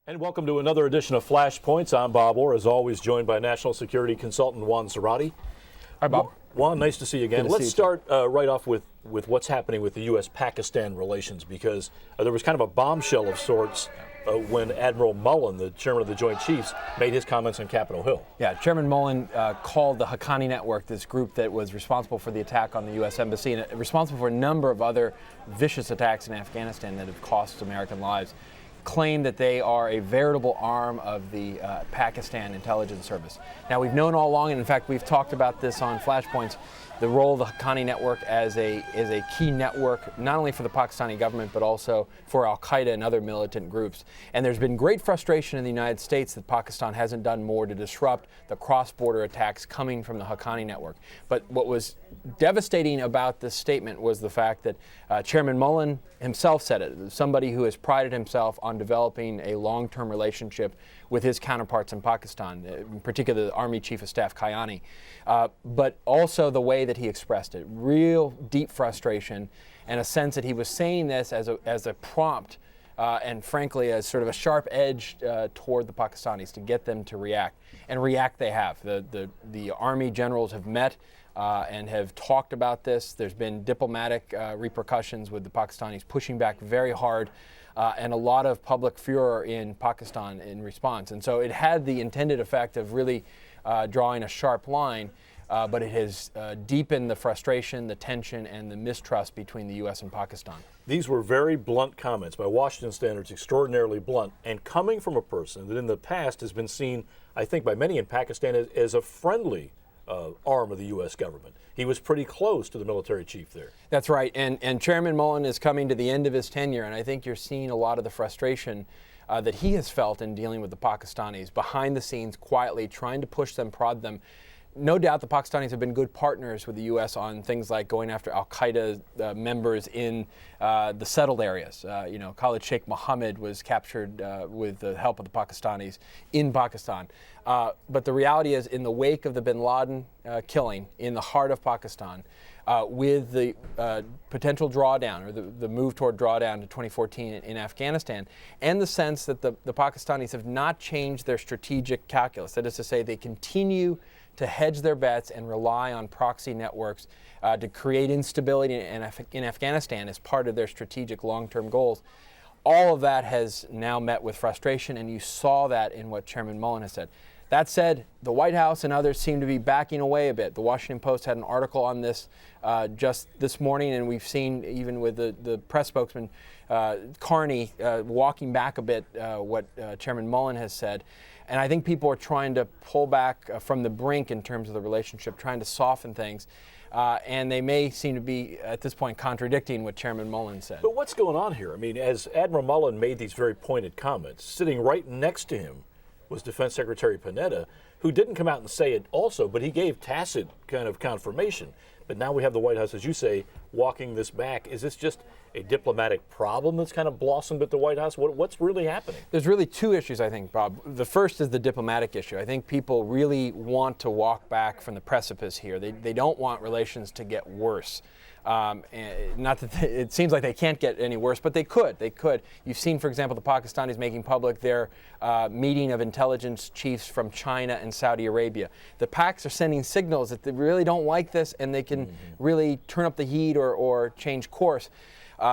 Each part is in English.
And welcome to another edition of Flashpoints. I'm Bob Orr, as always, joined by National Security Consultant Juan Zarate. Hi, Bob. Juan, nice to see you again. Let's start right off with what's happening with the U.S.-Pakistan relations, because there was kind of a bombshell of sorts when Admiral Mullen, the chairman of the Joint Chiefs, made his comments on Capitol Hill. Yeah, Chairman Mullen called the Haqqani network, this group that was responsible for the attack on the U.S. Embassy and responsible for a number of other vicious attacks in Afghanistan that have cost American lives, claim that they are a veritable arm of the Pakistan intelligence service. Now, we've known all along, and in fact, we've talked about this on Flashpoints, the role of the Haqqani network as a key network, not only for the Pakistani government, but also for al-Qaeda and other militant groups. And there's been great frustration in the United States that Pakistan hasn't done more to disrupt the cross-border attacks coming from the Haqqani network. But what was devastating about this statement was the fact that Chairman Mullen himself said it, somebody who has prided himself on developing a long-term relationship with his counterparts in Pakistan, in particular the Army Chief of Staff Haqqani, but also the way that he expressed it, real deep frustration and a sense that he was saying this as a prompt and frankly as sort of a sharp edge toward the Pakistanis to get them to react. And react they have. The Army generals have met and have talked about this. There's been diplomatic repercussions with the Pakistanis pushing back very hard, and a lot of public furor in Pakistan in response. And so it had the intended effect of really drawing a sharp line, but it has deepened the frustration, the tension, and the mistrust between the U.S. and Pakistan. These were very blunt comments, by Washington standards, extraordinarily blunt, and coming from a person that in the past has been seen, I think, by many in Pakistan as a friendly arm of the U.S. government. He was pretty close to the military chief there. That's right, and Chairman Mullen is coming to the end of his tenure, and I think you're seeing a lot of the frustration that he has felt in dealing with the Pakistanis, behind the scenes, quietly, trying to push them, prod them. No doubt the Pakistanis have been good partners with the U.S. on things like going after al-Qaeda members in the settled areas. Khalid Sheikh Mohammed was captured with the help of the Pakistanis in Pakistan. But the reality is, in the wake of the bin Laden killing in the heart of Pakistan, with the potential drawdown, or the move toward drawdown to 2014 in Afghanistan, and the sense that the Pakistanis have not changed their strategic calculus. That is to say, they continue to hedge their bets and rely on proxy networks to create instability in Afghanistan as part of their strategic long-term goals. All of that has now met with frustration, and you saw that in what Chairman Mullen has said. That said, the White House and others seem to be backing away a bit. The Washington Post had an article on this just this morning, and we've seen, even with the press spokesman, Carney, walking back a bit what Chairman Mullen has said. And I think people are trying to pull back from the brink in terms of the relationship, trying to soften things. And they may seem to be, at this point, contradicting what Chairman Mullen said. But what's going on here? I mean, as Admiral Mullen made these very pointed comments, sitting right next to him was Defense Secretary Panetta, who didn't come out and say it also, but he gave tacit kind of confirmation. But now we have the White House, as you say, walking this back. Is this just a diplomatic problem that's kind of blossomed at the White House? What's really happening? There's really two issues, I think, Bob. The first is the diplomatic issue. I think people really want to walk back from the precipice here. They don't want relations to get worse. Not that it seems like they can't get any worse, but they could. They could. You've seen, for example, the Pakistanis making public their meeting of intelligence chiefs from China and Saudi Arabia. The Pacs are sending signals that they really don't like this, and they can really turn up the heat or change course.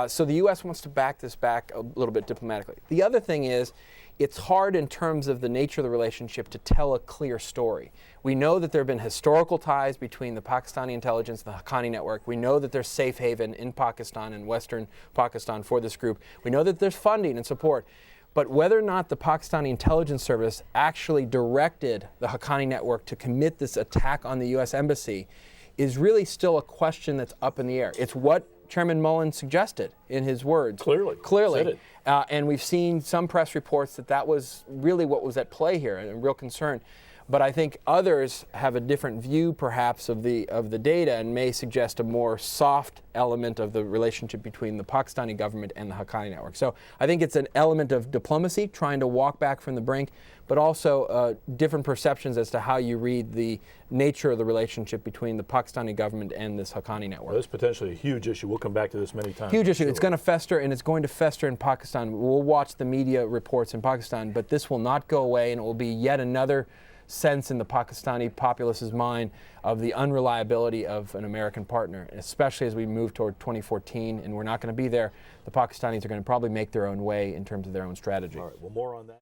So the U.S. wants to back this back a little bit diplomatically. The other thing is, it's hard in terms of the nature of the relationship to tell a clear story. We know that there have been historical ties between the Pakistani intelligence and the Haqqani network. We know that there's safe haven in Pakistan and western Pakistan for this group. We know that there's funding and support. But whether or not the Pakistani intelligence service actually directed the Haqqani network to commit this attack on the U.S. embassy is really still a question that's up in the air. It's what Chairman Mullen suggested in his words. Clearly. Said it. And we've seen some press reports that was really what was at play here, and a real concern. But I think others have a different view, perhaps, of the data and may suggest a more soft element of the relationship between the Pakistani government and the Haqqani network. So I think it's an element of diplomacy, trying to walk back from the brink, but also different perceptions as to how you read the nature of the relationship between the Pakistani government and this Haqqani network. Well, this is potentially a huge issue. We'll come back to this many times. Huge issue. Sure. It's going to fester, and it's going to fester in Pakistan. We'll watch the media reports in Pakistan, but this will not go away, and it will be yet another sense in the Pakistani populace's mind of the unreliability of an American partner, especially as we move toward 2014, and we're not going to be there. The Pakistanis are going to probably make their own way in terms of their own strategy. All right, well, more on that.